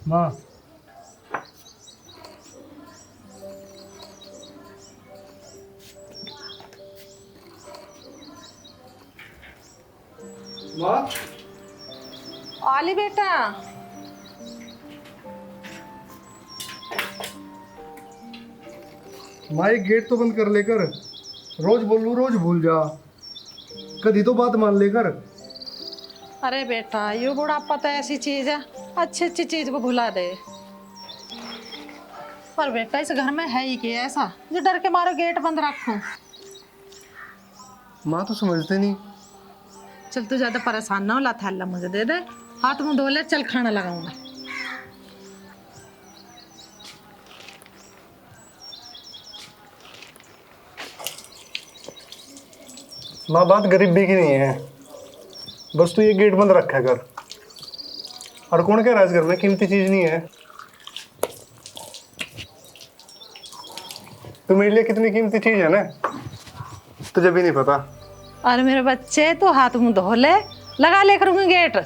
माँ माँ आली बेटा। माँ ये गेट तो बंद कर लेकर। रोज बोलूं रोज भूल जा, कभी तो बात मान लेकर। अरे बेटा ये बुढ़ापा तो ऐसी चीज है, अच्छी अच्छी चीज को भुला दे। पर बेटा इस घर में है ही क्या ऐसा जो डर के मारे गेट बंद रखूं। माँ तो समझते नहीं। चल तू ज्यादा परेशान ना हो, ला थैला मुझे दे दे, हाथ मुंह धो ले, चल खाना लगाऊंगा। माँ बात गरीबी की नहीं है, बस तू ये गेट बंद रखा कर। और कौन कह रहा है इस घर में कीमती चीज नहीं है। तू मेरे लिए कितनी कीमती चीज है ना, तुझे भी नहीं पता। अरे मेरे बच्चे तो हाथ मुंह धो ले, लगा ले करूंगी गेट।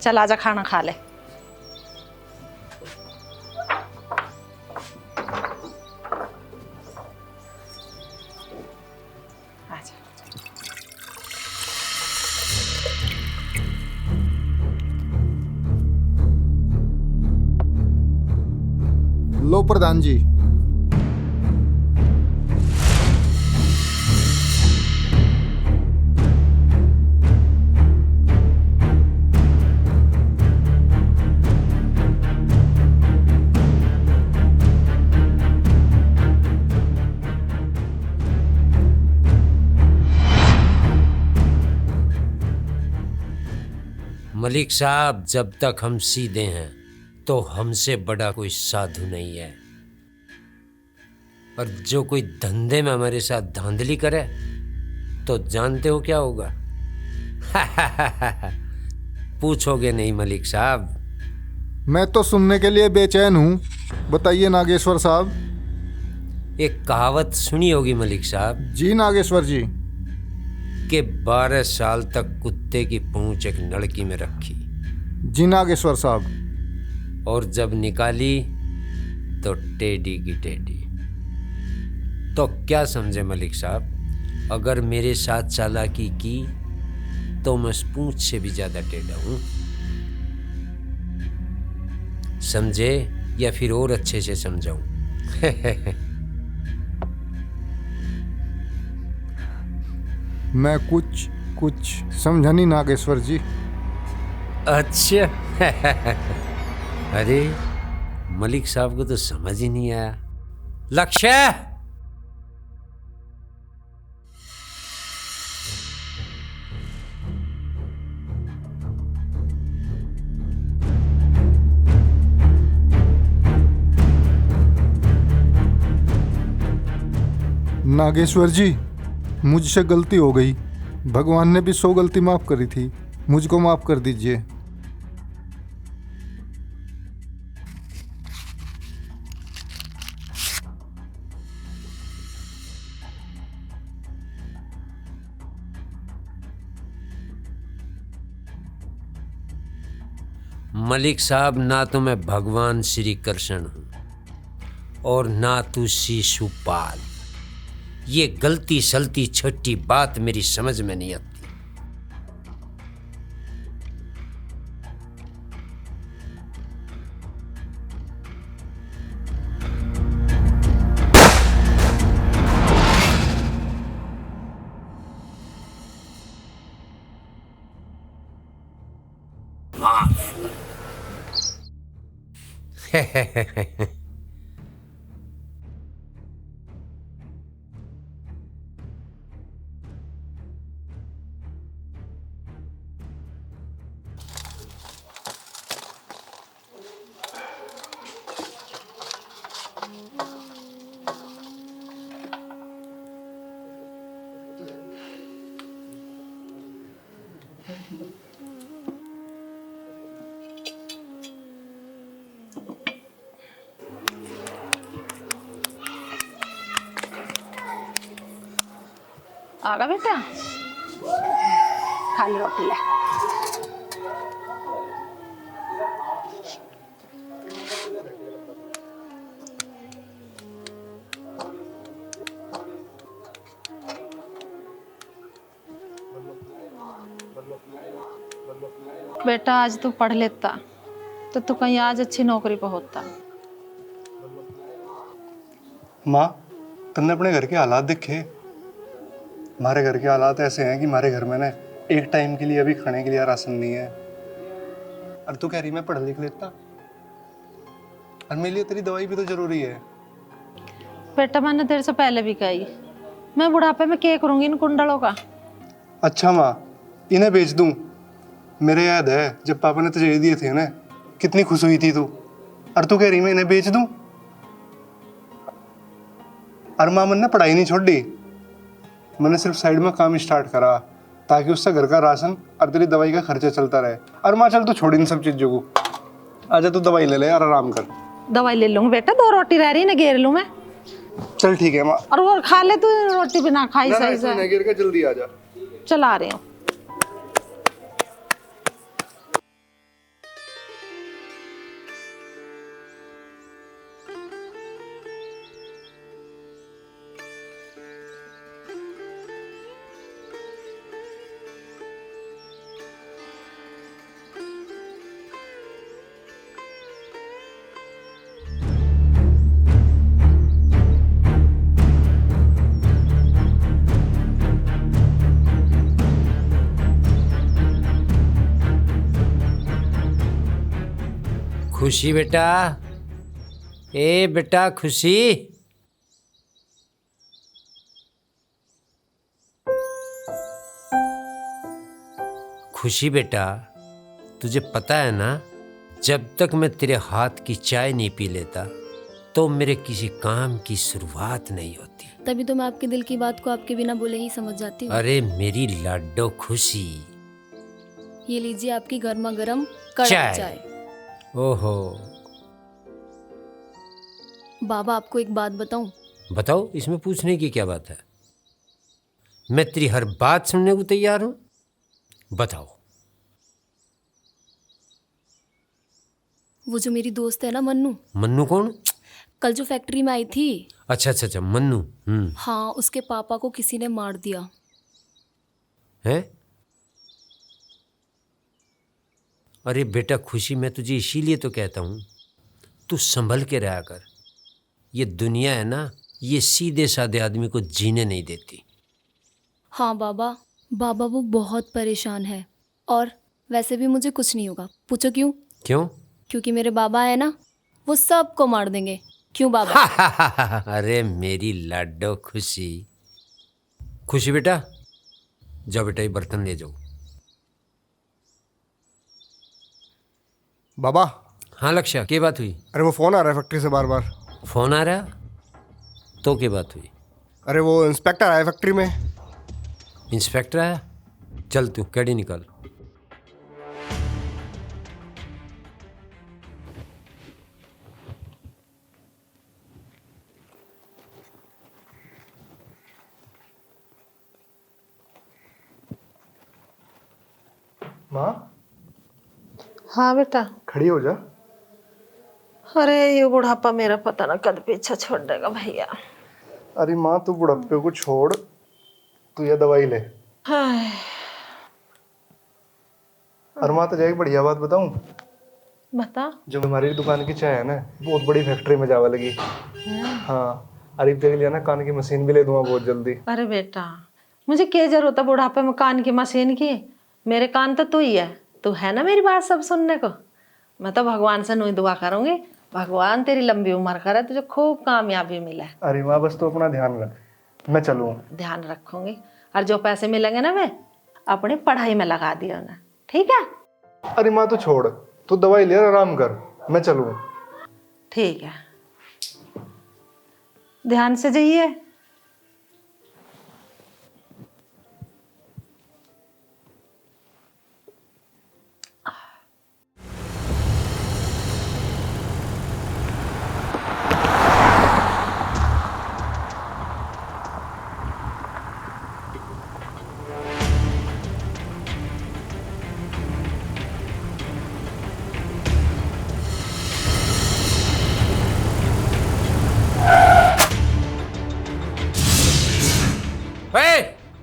चल आजा खाना खा ले। आजा। लो प्रधान जी। मलिक साहब, जब तक हम सीधे हैं तो हमसे बड़ा कोई साधु नहीं है। और जो कोई धंधे में हमारे साथ धांधली करे तो जानते हो क्या होगा? पूछोगे नहीं मलिक साहब। मैं तो सुनने के लिए बेचैन हूँ, बताइए नागेश्वर साहब। एक कहावत सुनी होगी मलिक साहब जी नागेश्वर जी। कि 12 साल तक कुत्ते की पूंछ एक लड़की में रखी जी नागेश्वर साहब। और जब निकाली तो टेढ़ी की टेढ़ी। तो क्या समझे मलिक साहब, अगर मेरे साथ चालाकी की तो मैं उस पूंछ से भी ज्यादा टेढ़ा हूं। समझे या फिर और अच्छे से समझाऊं? मैं कुछ समझा नहीं नागेश्वर जी। अच्छा। अरे मलिक साहब को तो समझ ही नहीं आया। लक्ष्य, नागेश्वर जी, मुझसे गलती हो गई। भगवान ने भी 100 गलती माफ करी थी, मुझको माफ कर दीजिए। मलिक साहब, ना तो मैं भगवान श्री कृष्ण हूं और ना तू शिशुपाल। ये गलती सलती छोटी बात मेरी समझ में नहीं आती। आगा बेटा, खा ले रोटी ले। बेटा आज तू पढ़ लेता तो तू कहीं आज अच्छी नौकरी पर होता। माँ, तुमने अपने घर के हालात देखे? हमारे घर के हालात ऐसे हैं कि हमारे घर में ना एक टाइम के लिए अभी खाने के लिए राशन नहीं है। और तू कह रही मैं पढ़ लिख लेता, और मेरे लिए तेरी दवाई भी तो जरूरी है। बेटा मैंने तेरे से पहले भी कही, मैं बुढ़ापे में क्या करूंगी इन कुंडलों का। अच्छा माँ, इन्हें बेच दूँ? मेरे याद है जब पापा ने तुझे दिए थे ना, कितनी खुश हुई थी तू, और तू कह रही मैं इन्हें बेच दूँ? और माँ, मैंने पढ़ाई नहीं छोड़ दी, मैंने सिर्फ साइड में काम स्टार्ट करा ताकि उससे घर का राशन और तेरी दवाई का खर्चा चलता रहे। और माँ चल तू छोड़ इन सब चीज़ों को, आजा तू दवाई ले ले और आराम कर। दवाई ले लूंगी बेटा, 2 रोटी रह रही ना, घेर लूं मैं। चल ठीक है माँ। और वो खा ले तू, रोटी बिना खाई सही से। गिर के जल्दी आ जा। चला रही हूँ। खुशी बेटा, ए बेटा खुशी। खुशी बेटा, तुझे पता है ना, जब तक मैं तेरे हाथ की चाय नहीं पी लेता तो मेरे किसी काम की शुरुआत नहीं होती। तभी तो मैं आपके दिल की बात को आपके बिना बोले ही समझ जाती हूँ। अरे मेरी लाडो खुशी, ये लीजिए आपकी गर्मा गर्म कड़क चाय। ओहो। बाबा आपको एक बात बताऊं? बताओ, इसमें पूछने की क्या बात है? मैं तेरी हर बात सुनने को तैयार हूं, बताओ। वो जो मेरी दोस्त है ना मन्नू। मन्नू कौन? कल जो फैक्ट्री में आई थी। अच्छा अच्छा अच्छा, मन्नू। हाँ, उसके पापा को किसी ने मार दिया है। अरे बेटा खुशी, मैं तुझे इसीलिए तो कहता हूँ तू संभल के रहा कर। ये दुनिया है ना, ये सीधे साधे आदमी को जीने नहीं देती। हाँ बाबा, बाबा वो बहुत परेशान है। और वैसे भी मुझे कुछ नहीं होगा। पूछो क्यों? क्यों? क्योंकि मेरे बाबा है ना, वो सबको मार देंगे। क्यों बाबा? अरे मेरी लाडो खुशी। खुशी बेटा, जाओ बेटा ये बर्तन ले जाओ। बाबा। हाँ लक्ष्य, क्या बात हुई? अरे वो फ़ोन आ रहा है फैक्ट्री से बार बार। फोन आ रहा? तो क्या बात हुई? अरे वो इंस्पेक्टर आया फैक्ट्री में। इंस्पेक्टर आया? चल तू गाड़ी निकाल। माँ, हाँ बेटा। खड़ी हो जा। अरे ये बुढ़ापा मेरा पता ना कद पीछा छोड़ देगा भैया। अरे माँ, तू बुढ़ापे को छोड़, तू ये दवाई ले। हाय। और माँ तुझे एक बढ़िया बात बताऊं? बता। जो हमारी दुकान की चाय है ना, बहुत बड़ी फैक्ट्री में जावा लगी। हाँ, अरे तेरे लिए ना कान की मशीन भी ले दूंगा बहुत जल्दी। अरे बेटा, मुझे क्या जरूरत है बुढ़ापे में कान की मशीन की? मेरे कान तो तू ही है, तू है ना मेरी बात सब सुनने को। मैं तो भगवान से नई दुआ करूंगी, भगवान तेरी लंबी उम्र करे, तुझे खूब कामयाबी मिले। अरे माँ, बस तू अपना ध्यान रख, मैं चलूँ। ध्यान रखूंगी, और जो पैसे मिलेंगे ना वे अपनी पढ़ाई में लगा दिया ना, ठीक है? अरे माँ तू छोड़, तू दवाई ले और आराम कर, मैं चलूँ। ठीक है, ध्यान से जाइए।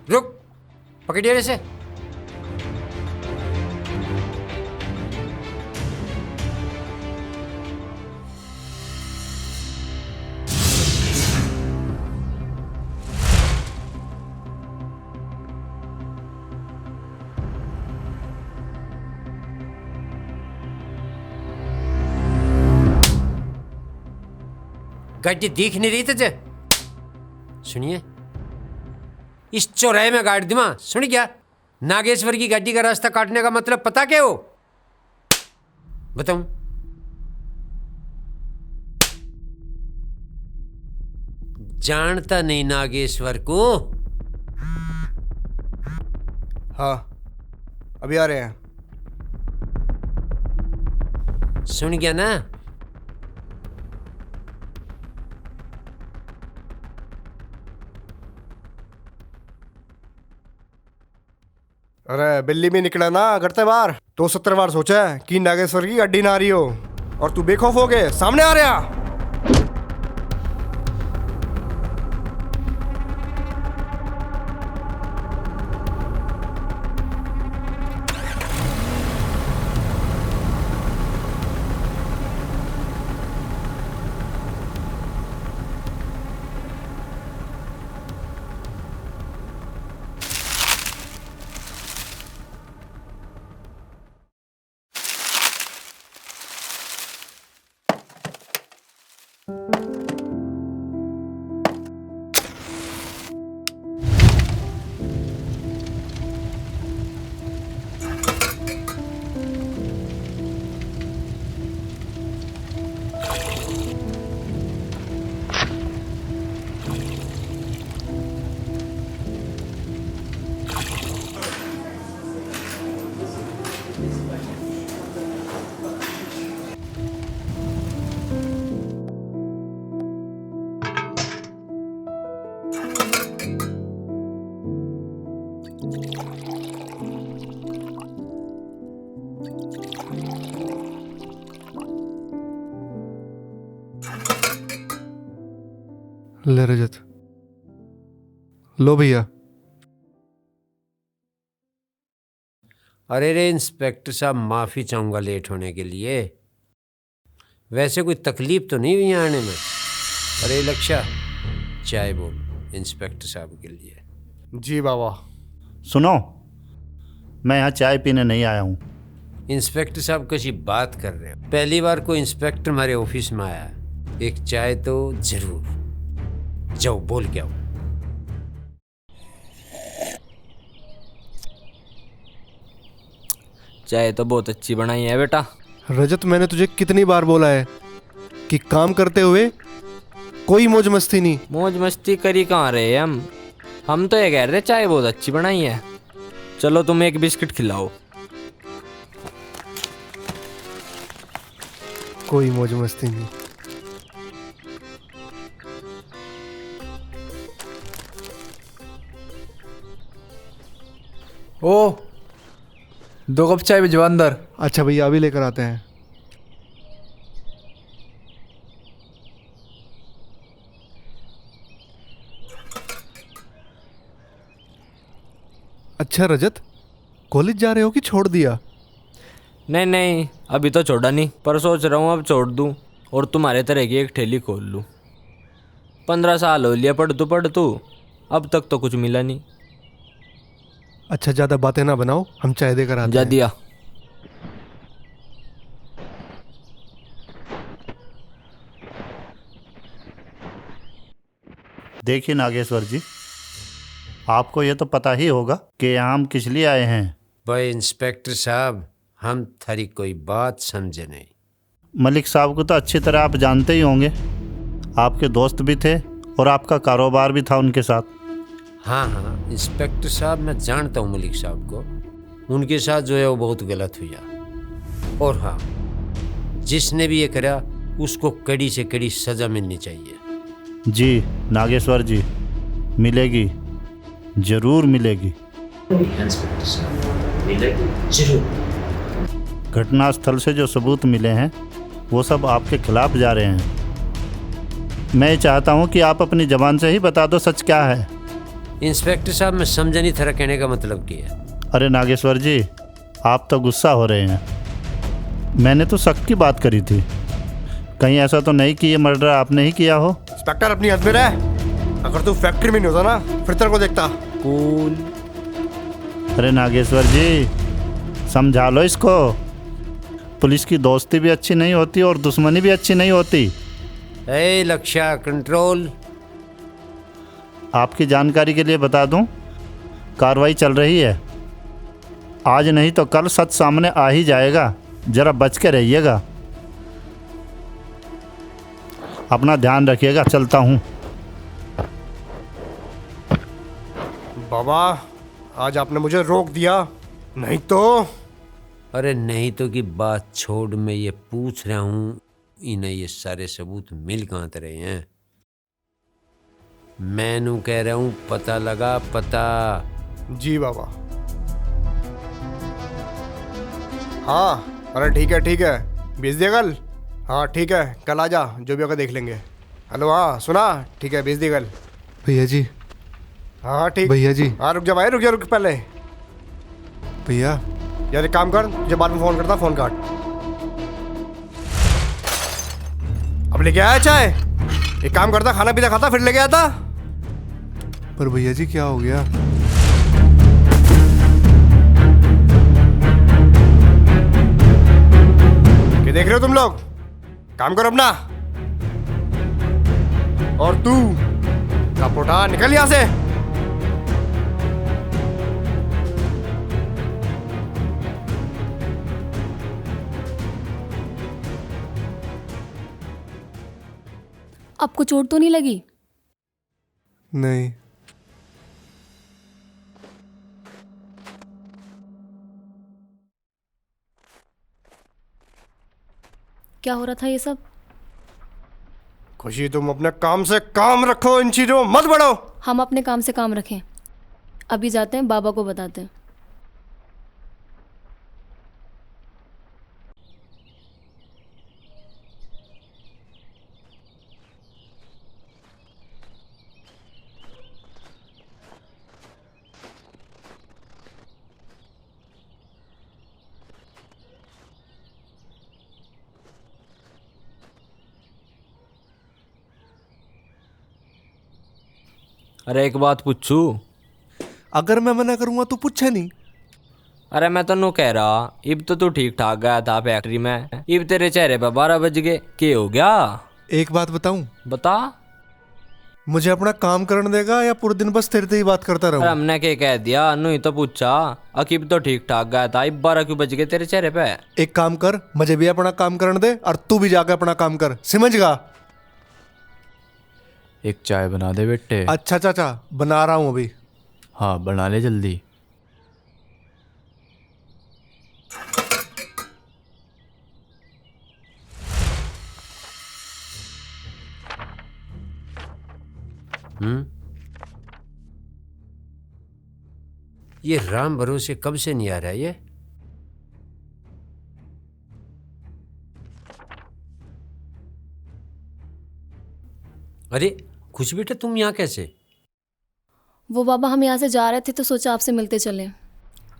रुक, पकड़िए से। गाड़ी दिख नहीं रही तुझे? सुनिए, इस चौराहे में गाड़ दूँ। सुन क्या, नागेश्वर की गाड़ी का रास्ता काटने का मतलब पता क्या हो? बताऊं? जानता नहीं नागेश्वर को? हाँ, अभी आ रहे हैं। सुन गया ना? अरे बिल्ली भी निकला ना करते बार। 270 बार सोचा है कि नागेश्वर की गाड़ी ना आ रही हो और तू बेखौफ हो गए सामने आ रहा। ले रजत, लो भैया। अरे रे इंस्पेक्टर साहब, माफ़ी चाहूँगा लेट होने के लिए। वैसे कोई तकलीफ तो नहीं हुई यहाँ आने में? अरे लक्षा, चाय बोल इंस्पेक्टर साहब के लिए। जी बाबा। सुनो, मैं यहाँ चाय पीने नहीं आया हूँ। इंस्पेक्टर साहब कैसी बात कर रहे हो? पहली बार कोई इंस्पेक्टर हमारे ऑफिस में आया, एक चाय तो जरूर। जाओ बोल के आओ। चाय तो बहुत अच्छी बनाई है बेटा। रजत, मैंने तुझे कितनी बार बोला है कि काम करते हुए कोई मौज मस्ती नहीं। मौज मस्ती करी कहाँ रहे हम तो ये कह रहे चाय बहुत अच्छी बनाई है। चलो तुम एक बिस्किट खिलाओ। कोई मौज मस्ती नहीं। ओ, 2 कप चाय भिजवा अंदर। अच्छा भैया, अभी लेकर आते हैं। अच्छा रजत, कॉलेज जा रहे हो कि छोड़ दिया? नहीं नहीं, अभी तो छोड़ा नहीं, पर सोच रहा हूँ अब छोड़ दूँ और तुम्हारे तरह की एक ठेली खोल लूँ। 15 साल हो लिया पढ़ तू, अब तक तो कुछ मिला नहीं। अच्छा, ज़्यादा बातें ना बनाओ, हम चाय देकर आते जा हैं। दिया। देखिए नागेश्वर जी, आपको ये तो पता ही होगा कि यहाँ हम किस लिए आए हैं। भाई इंस्पेक्टर साहब, हम थारी कोई बात समझे नहीं। मलिक साहब को तो अच्छी तरह आप जानते ही होंगे, आपके दोस्त भी थे और आपका कारोबार भी था उनके साथ। हाँ हाँ इंस्पेक्टर साहब, मैं जानता हूँ मलिक साहब को। उनके साथ जो है वो बहुत गलत हुआ। और हाँ, जिसने भी ये करा उसको कड़ी से कड़ी सज़ा मिलनी चाहिए। जी नागेश्वर जी, मिलेगी, जरूर मिलेगी। इंस्पेक्टर साहब, मिलेगी जरूर। घटनास्थल से जो सबूत मिले हैं वो सब आपके खिलाफ जा रहे हैं। मैं चाहता हूँ कि आप अपनी ज़बान से ही बता दो सच क्या है। इंस्पेक्टर साहब, मैं समझा नहीं था कहने का मतलब क्या है। अरे नागेश्वर जी, आप तो गुस्सा हो रहे हैं। मैंने तो शक की बात करी थी, कहीं ऐसा तो नहीं कि ये मर्डर आपने ही किया हो। इंस्पेक्टर अपनी हद में रह। अगर तू फैक्ट्री में नहीं होता ना, फिर तेरे को देखता। कूल। अरे नागेश्वर जी, समझा लो इसको। पुलिस की दोस्ती भी अच्छी नहीं होती और दुश्मनी भी अच्छी नहीं होती। ए लक्ष्या, कंट्रोल। आपकी जानकारी के लिए बता दूं, कार्रवाई चल रही है। आज नहीं तो कल सच सामने आ ही जाएगा, जरा बच के रहिएगा। अपना ध्यान रखिएगा, चलता हूँ। बाबा, आज आपने मुझे रोक दिया, नहीं तो। अरे नहीं तो की बात छोड़, मैं ये पूछ रहा हूँ, इन्हें ये सारे सबूत मिल कहाँ रहे हैं? मैनू कह रहा हूँ, पता लगा, पता। जी बाबा। हाँ, अरे ठीक है, भेज दिया कल। हाँ ठीक है, कल आ जा, जो भी होगा देख लेंगे। हेलो, हाँ सुना, ठीक है, भेज दिया कल। भैया जी, हाँ ठीक। भैया जी। हाँ रुक जा भाई, रुक पहले। भैया यार एक काम कर, मुझे बाद में फोन करता, फोन काट। अब लेके आया चाय? एक काम करता, खाना पीना खाता फिर लेके आता। पर भैया जी क्या हो गया? क्या देख रहे हो तुम लोग? काम करो अपना। और तू कपोटा, निकल यहां से। आपको चोट तो नहीं लगी? नहीं। क्या हो रहा था ये सब? खुशी, तुम अपने काम से काम रखो, इन चीजों मत बढ़ो। हम अपने काम से काम रखें। अभी जाते हैं, बाबा को बताते हैं। अरे एक बात पूछू? अगर मैं मना करूंगा तो पूछे नहीं। अरे मैं तन्नू कह रहा, इब तो तू ठीक ठाक गया था फैक्ट्री में, इब तेरे चेहरे पे 12 बज गए, क्या हो गया? एक बात बताऊं? बता। मुझे अपना काम करने देगा या पूरे दिन बस तेरे से ही बात करता अरे रहूं? हमने क्या कह दिया, अनु ही तो पूछा। अकीब तो ठीक ठाक गया था, इब 12 क्यों बज गए तेरे चेहरे पे? एक काम कर, मुझे भी अपना काम करने दे और तू भी जाकर अपना काम कर, समझगा? एक चाय बना दे बेटे। अच्छा चाचा, बना रहा हूं अभी। हाँ बना ले जल्दी। ये राम भरोसे कब से नहीं आ रहा है ये? अरे कुछ बेटा, तुम यहाँ कैसे? वो बाबा, हम यहाँ से जा रहे थे तो सोचा आपसे मिलते चले।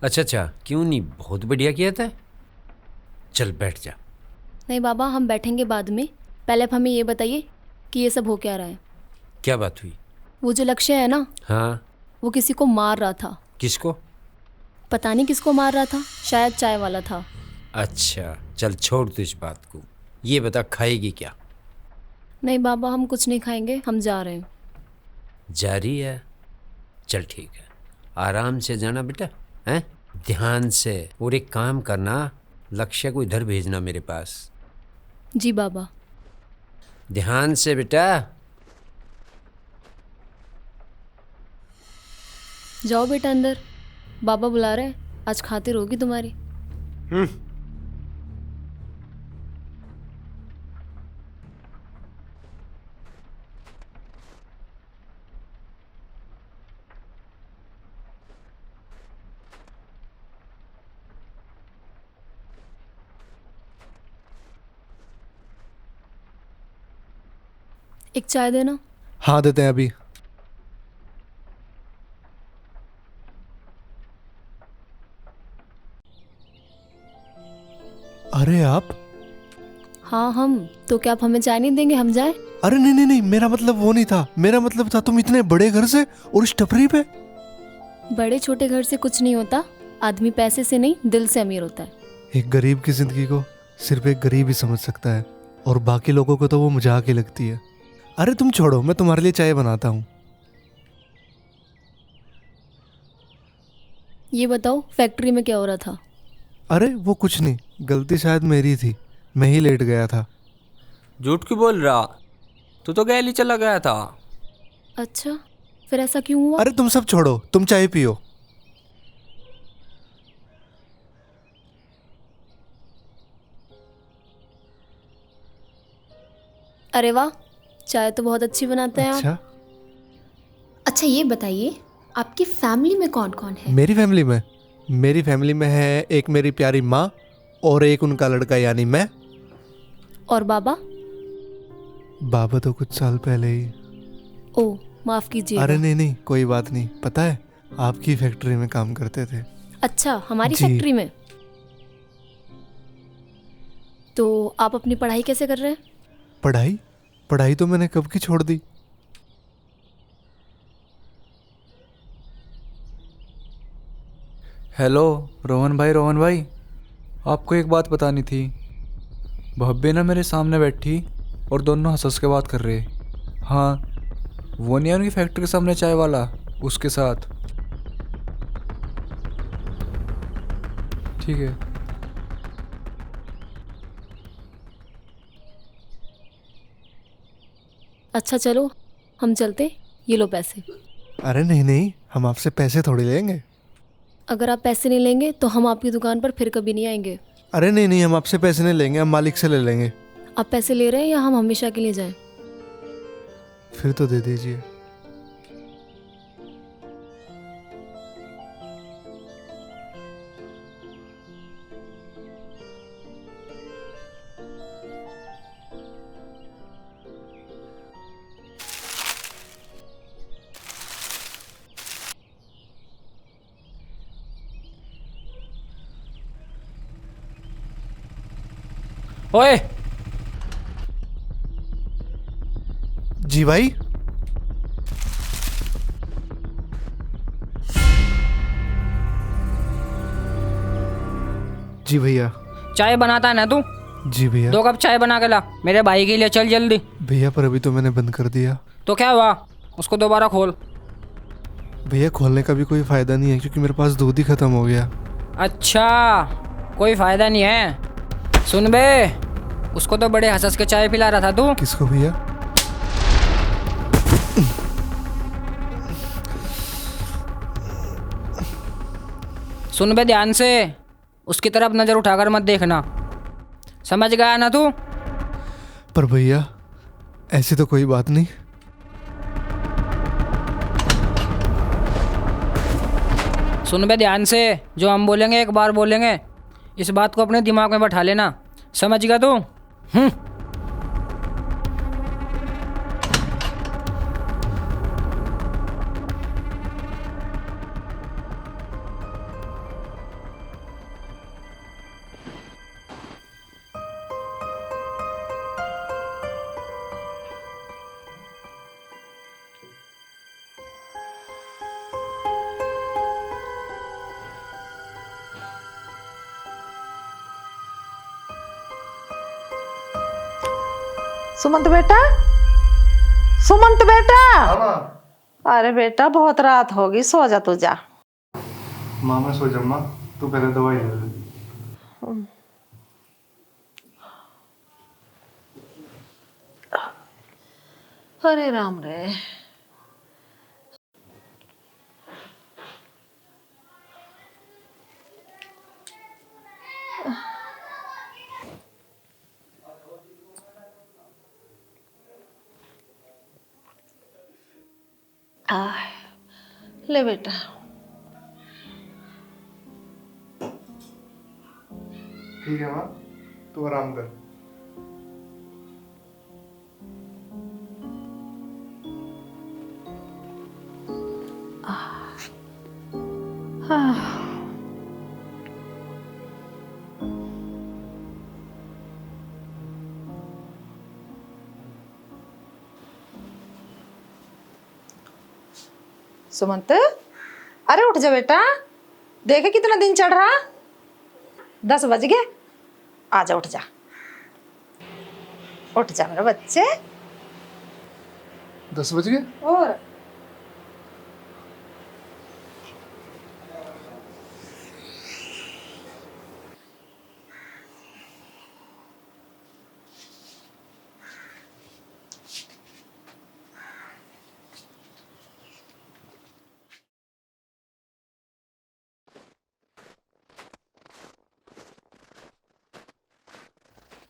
अच्छा, क्यों नहीं, बहुत बढ़िया किया था। चल बैठ जा। नहीं बाबा, हम बैठेंगे बाद में। पहले आप हमें ये बताइए कि ये सब हो क्या रहा है। क्या बात हुई? वो जो लक्ष्य है ना, हाँ। वो किसी को मार रहा था। किसको? पता नहीं किसको मार रहा था, शायद चाय वाला था। अच्छा चल छोड़ तू इस बात को, ये बता खाएगी क्या? नहीं बाबा, हम कुछ नहीं खाएंगे, हम जा रहे हैं। जारी है? चल ठीक है, आराम से जाना बेटा, हैं? ध्यान से। और एक काम करना, लक्ष्य को इधर भेजना मेरे पास। जी बाबा। ध्यान से बेटा। जाओ बेटा अंदर, बाबा बुला रहे हैं, आज खातिर होगी तुम्हारी। एक चाय देना। हाँ देते हैं अभी। अरे आप? हाँ हम। तो क्या आप हमें चाय नहीं देंगे, हम जाए? अरे नहीं, मेरा मतलब वो नहीं था। मेरा मतलब था तुम इतने बड़े घर से और इस टपरी पे। बड़े छोटे घर से कुछ नहीं होता, आदमी पैसे से नहीं दिल से अमीर होता है। एक गरीब की जिंदगी को सिर्फ एक गरीब ही समझ सकता है। और बाकी लोगों को तो वो मजाक ही लगती है। अरे तुम छोड़ो, मैं तुम्हारे लिए चाय बनाता हूँ। ये बताओ फैक्ट्री में क्या हो रहा था? अरे वो कुछ नहीं, गलती शायद मेरी थी, मैं ही लेट गया था। झूठ क्यों बोल रहा? तू तो गैली चला गया था। अच्छा, फिर ऐसा क्यों हुआ? अरे तुम सब छोड़ो, तुम चाय पियो। अरे वाह, चाय तो बहुत अच्छी बनाते हैं अच्छा, आप। अच्छा ये बताइए, आपकी फैमिली में कौन कौन है? मेरी फैमिली में है एक मेरी प्यारी माँ और एक उनका लड़का यानी मैं। और बाबा? बाबा तो कुछ साल पहले ही। ओ माफ कीजिए। अरे नहीं, कोई बात नहीं। पता है, आपकी फैक्ट्री में काम करते थे। अच्छा, हमारी जी। फैक्ट्री में? तो आप अपनी पढ़ाई कैसे कर रहे हैं? पढ़ाई तो मैंने कब की छोड़ दी। हेलो रोहन भाई, आपको एक बात बतानी थी। भब्बी ना मेरे सामने बैठी और दोनों हंस के बात कर रहे। हाँ, वो नहीं है उनकी फैक्ट्री के सामने चाय वाला, उसके साथ। ठीक है। अच्छा चलो, हम चलते। ये लो पैसे। अरे नहीं, हम आपसे पैसे थोड़ी लेंगे। अगर आप पैसे नहीं लेंगे तो हम आपकी दुकान पर फिर कभी नहीं आएंगे। अरे नहीं, हम आपसे पैसे नहीं लेंगे, हम मालिक से ले लेंगे। आप पैसे ले रहे हैं या हम हमेशा के लिए जाएं? फिर तो दे दीजिए। ओए, जी भाई। जी भैया। चाय बनाता है ना तू? जी भैया। 2 कप चाय बना के ला मेरे भाई के लिए, चल जल्दी। भैया पर अभी तो मैंने बंद कर दिया। तो क्या हुआ, उसको दोबारा खोल। भैया खोलने का भी कोई फायदा नहीं है क्योंकि मेरे पास दूध ही खत्म हो गया। अच्छा, कोई फायदा नहीं है। सुन बे, उसको तो बड़े हंस के चाय पिला रहा था तू। किसको भैया? सुन बे ध्यान से, उसकी तरफ नजर उठाकर मत देखना, समझ गया ना तू? पर भैया ऐसी तो कोई बात नहीं। सुन बे ध्यान से, जो हम बोलेंगे एक बार बोलेंगे, इस बात को अपने दिमाग में बैठा लेना, समझ गया तू? सुमंत बेटा, सुमंत बेटा। अरे बेटा बहुत रात होगी, सो जा तू जा। माँ मैं सो जाऊँ माँ, तू पहले दवाई ले ले। अरे राम रे। ले बेटा। ठीक है माँ, तू आराम कर। सुमंत, अरे उठ जा बेटा, देखे कितना दिन चढ़ रहा। 10 बज गए, आ जा, उठ जा। उठ जा मेरे बच्चे। 10 बज गए। और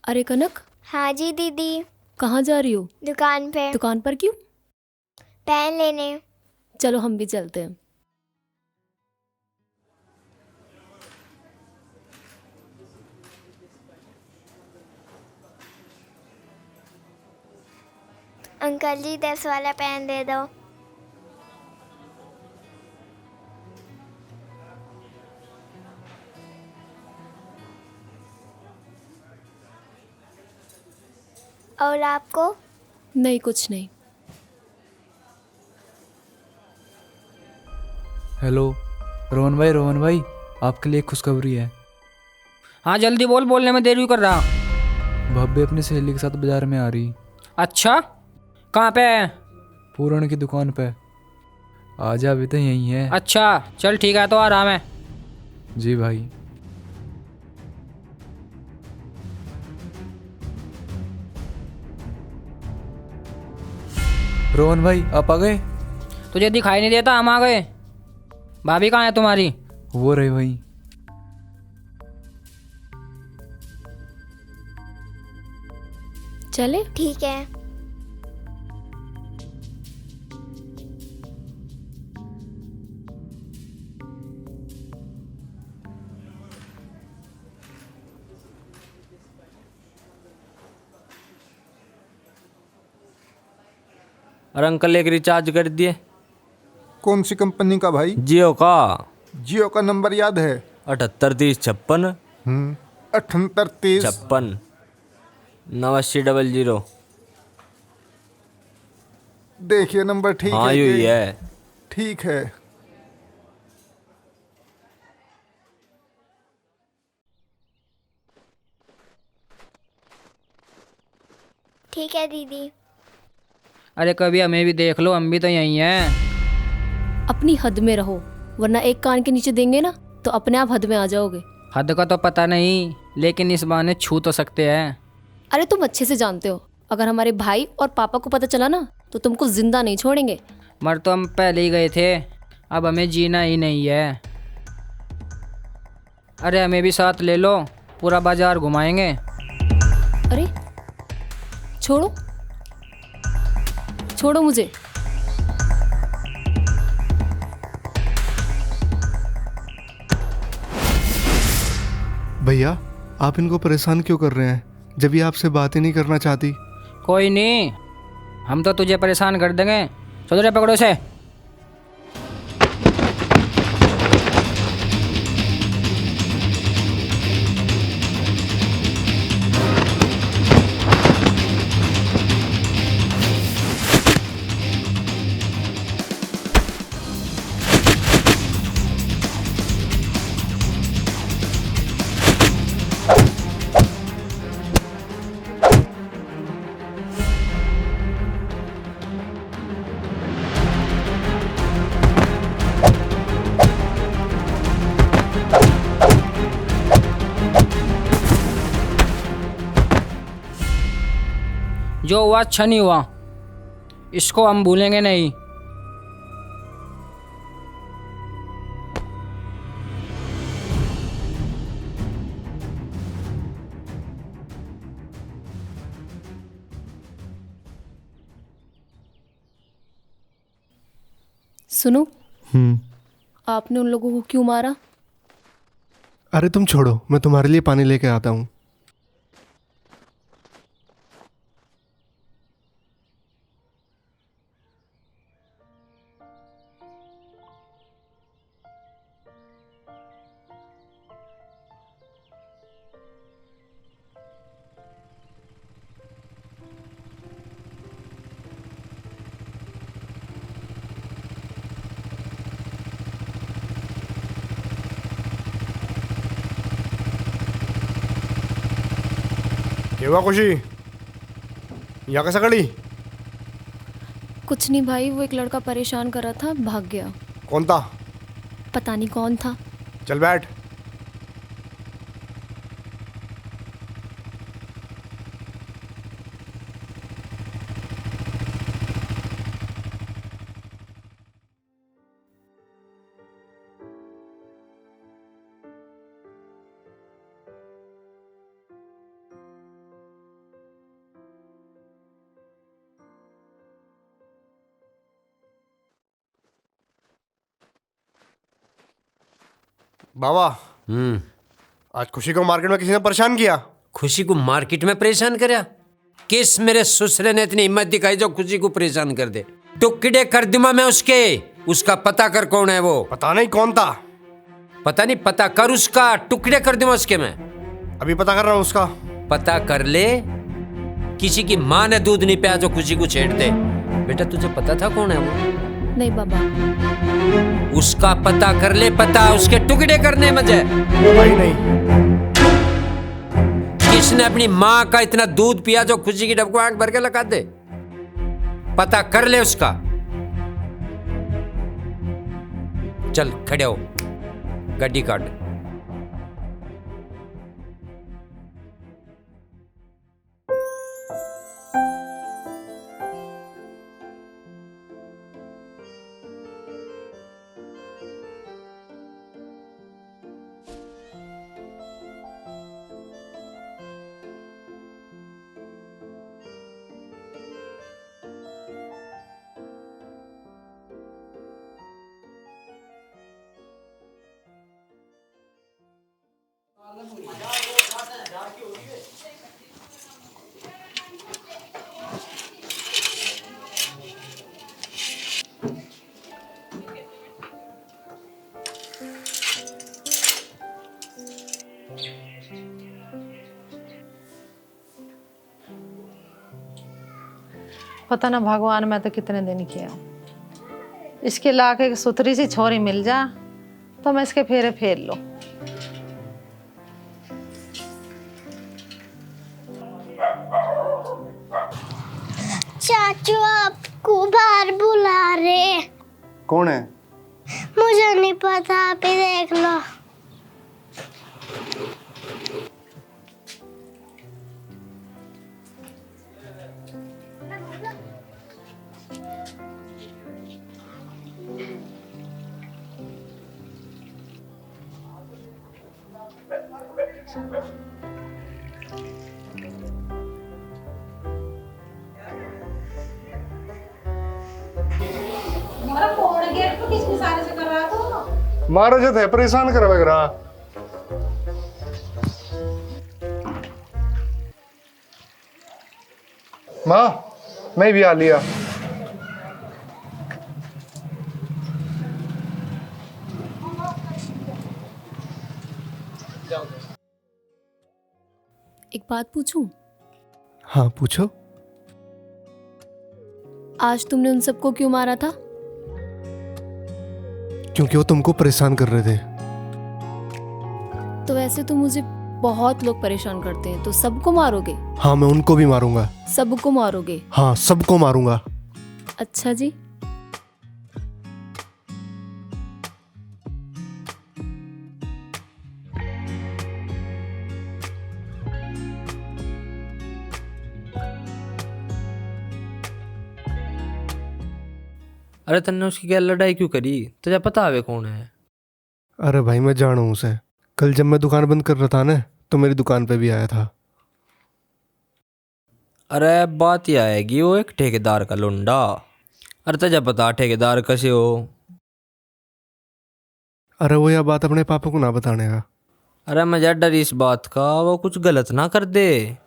अरे कनक, हाँ जी दीदी। कहाँ जा रही हो? दुकान पे। दुकान पर क्यों? पेन लेने। चलो हम भी चलते हैं। अंकल जी 10 वाला पेन दे दो। और आपको? नहीं, कुछ नहीं। हेलो रोहन भाई आपके लिए एक खुशखबरी है। हाँ जल्दी बोल, बोलने में देर क्यों कर रहा? भाभी अपनी सहेली के साथ बाजार में आ रही। अच्छा, कहाँ पे है? पूरण की दुकान पे। आजा, अभी तो यहीं है। अच्छा चल ठीक है, तो आराम है। जी भाई। रोहन भाई आप आ गए? तुझे दिखाई नहीं देता? हम आ गए। भाभी कहाँ है तुम्हारी? वो रहे वहीं। चले? ठीक है। और अंकल एक रिचार्ज कर दिए। कौन सी कंपनी का भाई? जियो का। जियो का नंबर याद है? 783056 7830 56 8900। देखिए नंबर ठीक हाँ है यही कि- है। ठीक है। ठीक है दीदी। अरे कभी हमें भी देख लो, हम भी तो यहीं हैं। अपनी हद में रहो, वरना एक कान के नीचे देंगे ना तो अपने आप हद में आ जाओगे। हद का तो पता नहीं, लेकिन इस बहाने छू तो सकते हैं। अरे तुम अच्छे से जानते हो, अगर हमारे भाई और पापा को पता चला ना तो तुमको जिंदा नहीं छोड़ेंगे। मर तो हम पहले ही गए थे, अब हमें जीना ही नहीं है। अरे हमें भी साथ ले लो, पूरा बाजार घुमाएंगे। अरे छोड़ो, छोड़ो मुझे। भैया आप इनको परेशान क्यों कर रहे हैं, जब ये आपसे बात ही नहीं करना चाहती? कोई नहीं, हम तो तुझे परेशान कर देंगे। चलो रे, पकड़ो से। जो हुआ अच्छा नहीं हुआ, इसको हम भूलेंगे नहीं। सुनो, आपने उन लोगों को क्यों मारा? अरे तुम छोड़ो, मैं तुम्हारे लिए पानी लेके आता हूँ। क्या हुआ खुशी? यहाँ कैसे खड़ी? कुछ नहीं भाई, वो एक लड़का परेशान कर रहा था, भाग गया। कौन था? पता नहीं कौन था। चल बैठ। बाबा, आज खुशी को मार्केट में किसी ने परेशान किया? खुशी को मार्केट में परेशान करया? किस मेरे ससुरे ने इतनी हिम्मत दिखाई जो खुशी को परेशान कर दे? टुकड़े कर दूंगा मैं उसके। उसका पता कर कौन है वो। पता नहीं कौन था। पता नहीं, पता कर उसका। टुकड़े कर दूंगा उसके मैं। अभी पता कर रहा हूँ उसका। पता कर ले। किसी की माँ ने दूध नहीं पिया जो खुशी को छेड़ दे। बेटा तुझे पता था कौन है वो? नहीं बाबा। उसका पता कर ले, पता उसके टुकड़े करने मजे। भाई नहीं। किसने अपनी माँ का इतना दूध पिया जो खुशी की डबको आंख भर के लगा दे? पता कर ले उसका। चल खड़े हो, गड्डी काट। पता ना भगवान, मैं तो कितने दिन किया हूँ। इसके लाके एक सुथरी सी छोरी मिल जा तो मैं इसके फेरे फेर लो। चाचू आपको बाहर बुला रहे। कौन है? मुझे नहीं पता, आप ही देख लो। मारा जो थे परेशान कर वगैरह। माँ मैं भी आ लिया। एक बात पूछूं? हाँ पूछो। आज तुमने उन सबको क्यों मारा था? क्योंकि वो तुमको परेशान कर रहे थे। तो वैसे तो मुझे बहुत लोग परेशान करते हैं, तो सबको मारोगे? हाँ मैं उनको भी मारूंगा। सबको मारोगे? हाँ सबको मारूंगा। अच्छा जी। अरे तन्ने उसकी क्या लड़ाई क्यों करी? तुझे पता है कौन है? अरे भाई मैं जानू उसे। कल जब मैं दुकान बंद कर रहा था ना, तो मेरी दुकान पे भी आया था। अरे बात यह आएगी, वो एक ठेकेदार का लुंडा। अरे तुझे पता ठेकेदार कैसे हो? अरे वो यह बात अपने पापा को ना बताने का। अरे मुझे डर इस बात का वो कुछ गलत ना कर दे।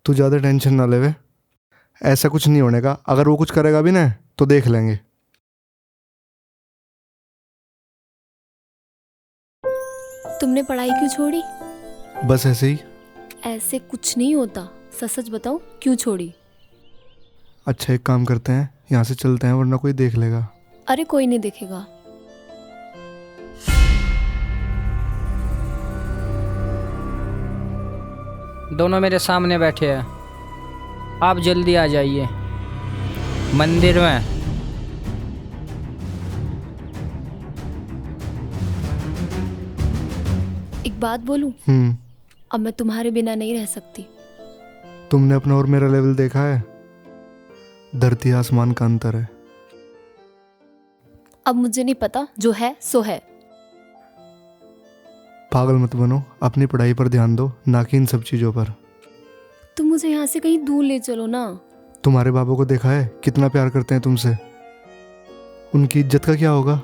तू ज़्यादा टेंशन ना लेवे, ऐसा कुछ नहीं होने का। अगर वो कुछ करेगा भी ना तो देख लेंगे। तुमने पढ़ाई क्यों छोड़ी? बस ऐसे ही। ऐसे कुछ नहीं होता, सच सच बताओ क्यों छोड़ी? अच्छा एक काम करते हैं, यहाँ से चलते हैं वरना कोई देख लेगा। अरे कोई नहीं देखेगा। दोनों मेरे सामने बैठे हैं। आप जल्दी आ जाइए मंदिर में। एक बात बोलूं, अब मैं तुम्हारे बिना नहीं रह सकती। तुमने अपना और मेरा लेवल देखा है? धरती आसमान का अंतर है। अब मुझे नहीं पता, जो है सो है। पागल मत बनो, अपनी पढ़ाई पर ध्यान दो, ना कि इन सब चीज़ों पर। तुम मुझे यहाँ से कहीं दूर ले चलो ना। तुम्हारे बाबा को देखा है कितना प्यार करते हैं तुमसे। उनकी इज्जत का क्या होगा?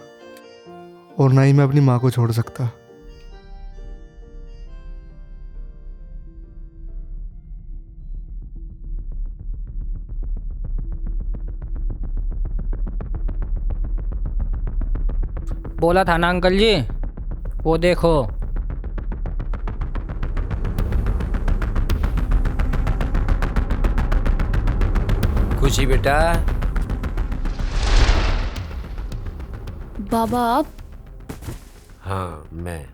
और ना ही मैं अपनी माँ को छोड़ सकता। बोला था ना अंकल जी, वो देखो। खुशी बेटा। बाबा आप? हाँ मैं।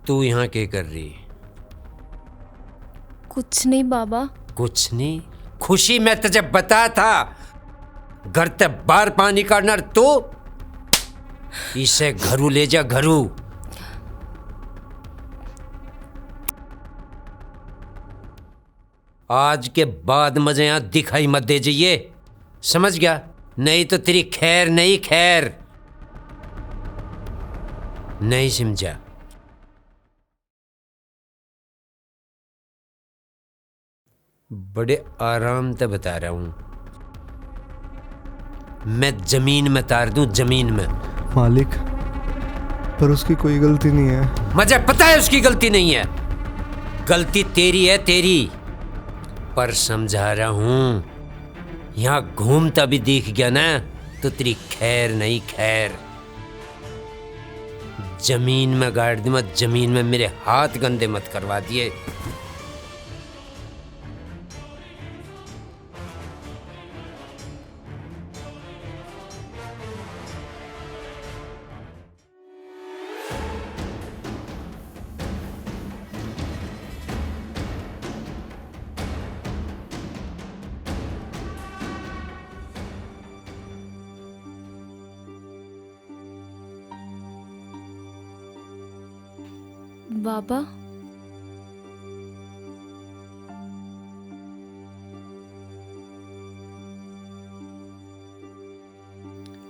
तू यहाँ क्या कर रही? कुछ नहीं बाबा। कुछ नहीं? खुशी मैं तुझे बता था घर ते बाहर पानी काटना। तू इसे घरू ले जा, घरू। आज के बाद मुझे यहां दिखाई मत दे जाइए, समझ गया? नहीं तो तेरी खैर नहीं, खैर नहीं समझा? बड़े आराम से बता रहा हूं, मैं जमीन में तार दूं, जमीन में। मालिक, पर उसकी कोई गलती नहीं है। मुझे पता है उसकी गलती नहीं है, गलती तेरी है, तेरी। पर समझा रहा हूं, यहां घूमता भी दिख गया ना तो तेरी खैर नहीं, खैर। जमीन में गाड़ दी मत, जमीन में मेरे हाथ गंदे मत करवा दिए। बाबा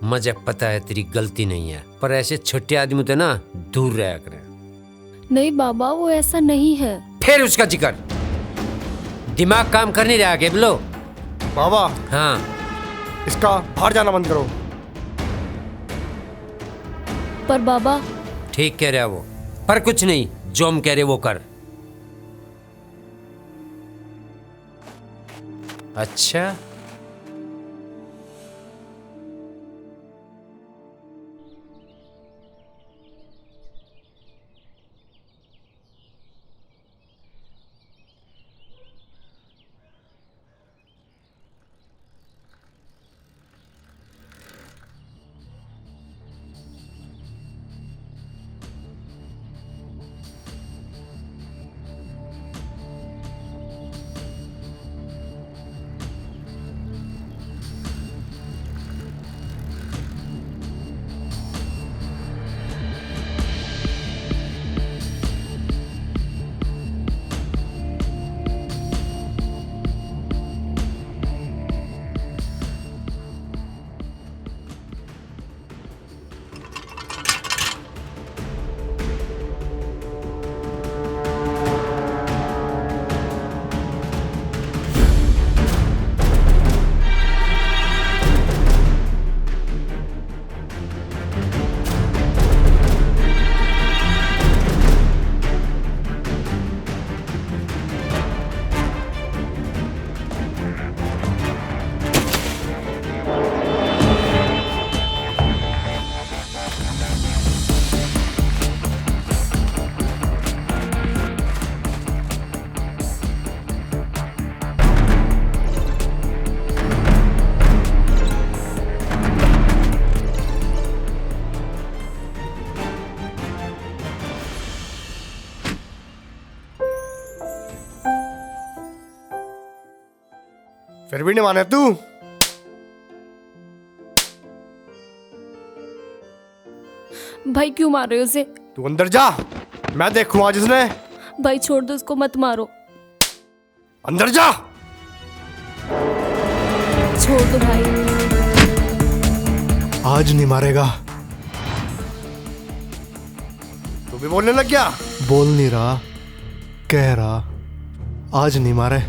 मुझे पता है तेरी गलती नहीं है, पर ऐसे छोटे आदमी तो ना दूर रहा करें। नहीं बाबा, वो ऐसा नहीं है। फिर उसका जिक्र, दिमाग काम कर नहीं रहा के बोलो। बाबा हाँ, इसका बाहर जाना बंद करो। पर बाबा। ठीक कह रहा वो, पर कुछ नहीं, जो हम कह रहे वो कर। अच्छा फिर भी नहीं माने तू? भाई क्यों मार रहे हो उसे? तू अंदर जा, मैं देखूं आज इसने। भाई छोड़ दो उसको, मत मारो। अंदर जा। छोड़ दो भाई। आज नहीं मारेगा। तू भी बोलने लग गया? बोल नहीं रहा, कह रहा आज नहीं मारे।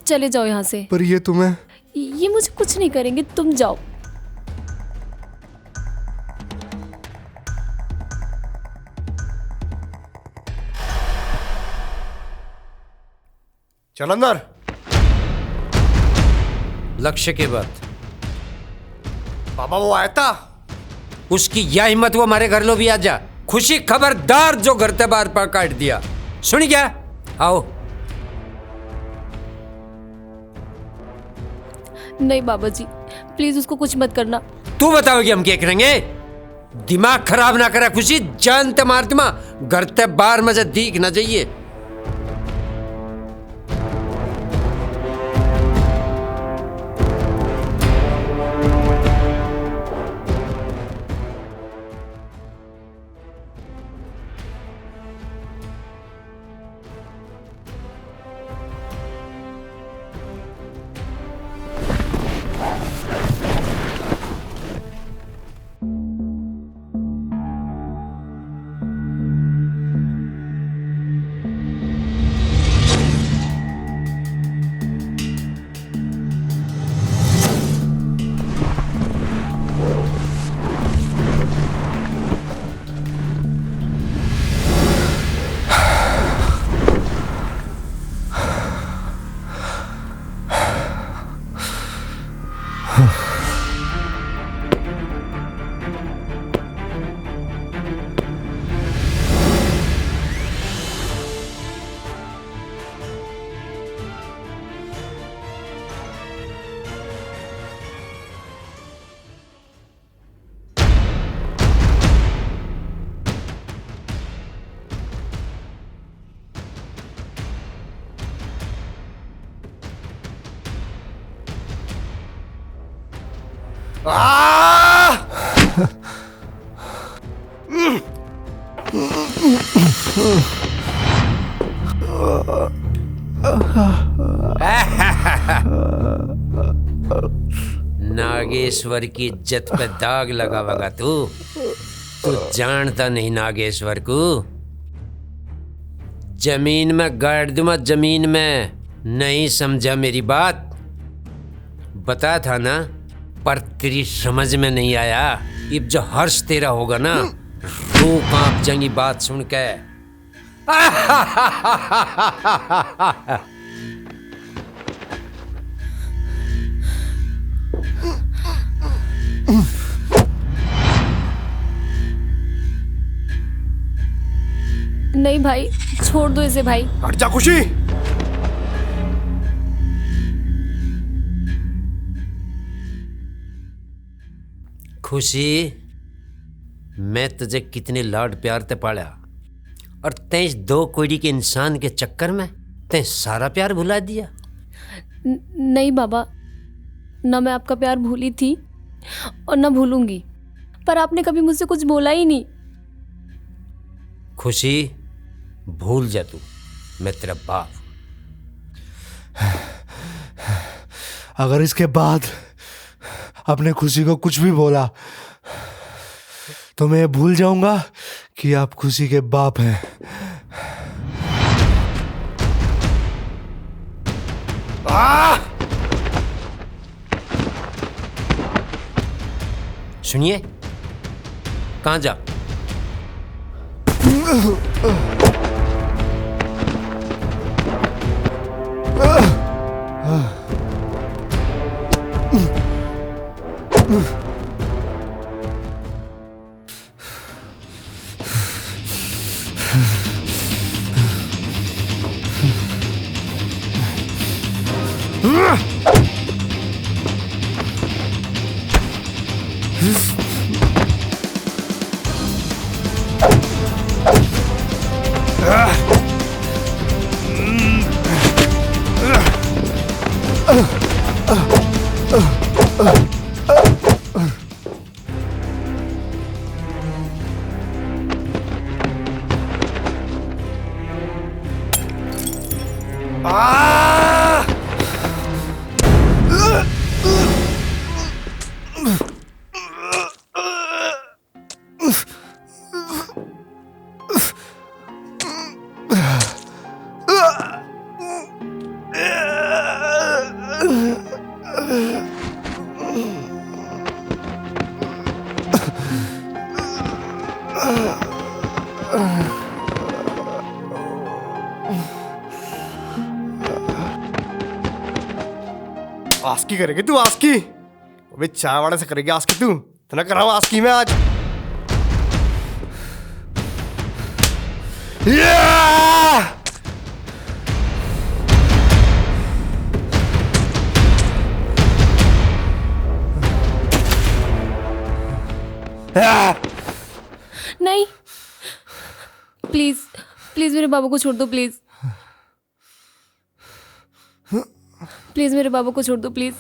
चले जाओ यहाँ से। पर ये तुम्हें, ये मुझे कुछ नहीं करेंगे, तुम जाओ। चल अंदर। लक्ष्य के बाद बाबा वो आया था, उसकी यह हिम्मत वो हमारे घर लो भी आ जा। खुशी खबरदार जो घर ते बाहर पा काट दिया, सुन गया? आओ। नहीं बाबा जी, प्लीज उसको कुछ मत करना। तू बताओगी हम क्या करेंगे? दिमाग खराब ना करा खुशी, जानते मार दिमाग, घर ते बाहर मजे दिख ना जाइए। नागेश्वर की इज्जत पे दाग लगावेगा तू जानता नहीं नागेश्वर को। जमीन में गाड़ दूंगा, जमीन में। नहीं समझा मेरी बात? बता था ना, पर तेरी समझ में नहीं आया। अब जो हर्ष तेरा होगा ना, रो कांप जाएंगी बात सुन के। नहीं भाई, छोड़ दो इसे भाई। हट जा खुशी। खुशी, मैं तुझे कितने लाड प्यार ते पाला, और तेज दो कोड़ी के इंसान के चक्कर में ते सारा प्यार भुला दिया। नहीं बाबा, ना मैं आपका प्यार भूली थी और ना भूलूंगी, पर आपने कभी मुझसे कुछ बोला ही नहीं। खुशी, भूल जा तू, मैं तेरा बाप। अगर इसके बाद अपने खुशी को कुछ भी बोला तो मैं भूल जाऊंगा कि आप खुशी के बाप हैं। सुनिए, कहाँ जा? आस्की करेगी तू? आस्की अबे चाय वाले से करेगी आस्की तू? तो ना कराऊं आस्की में आज। नहीं, प्लीज प्लीज मेरे बाबू को छोड़ दो, प्लीज प्लीज मेरे बाबू को छोड़ दो, प्लीज।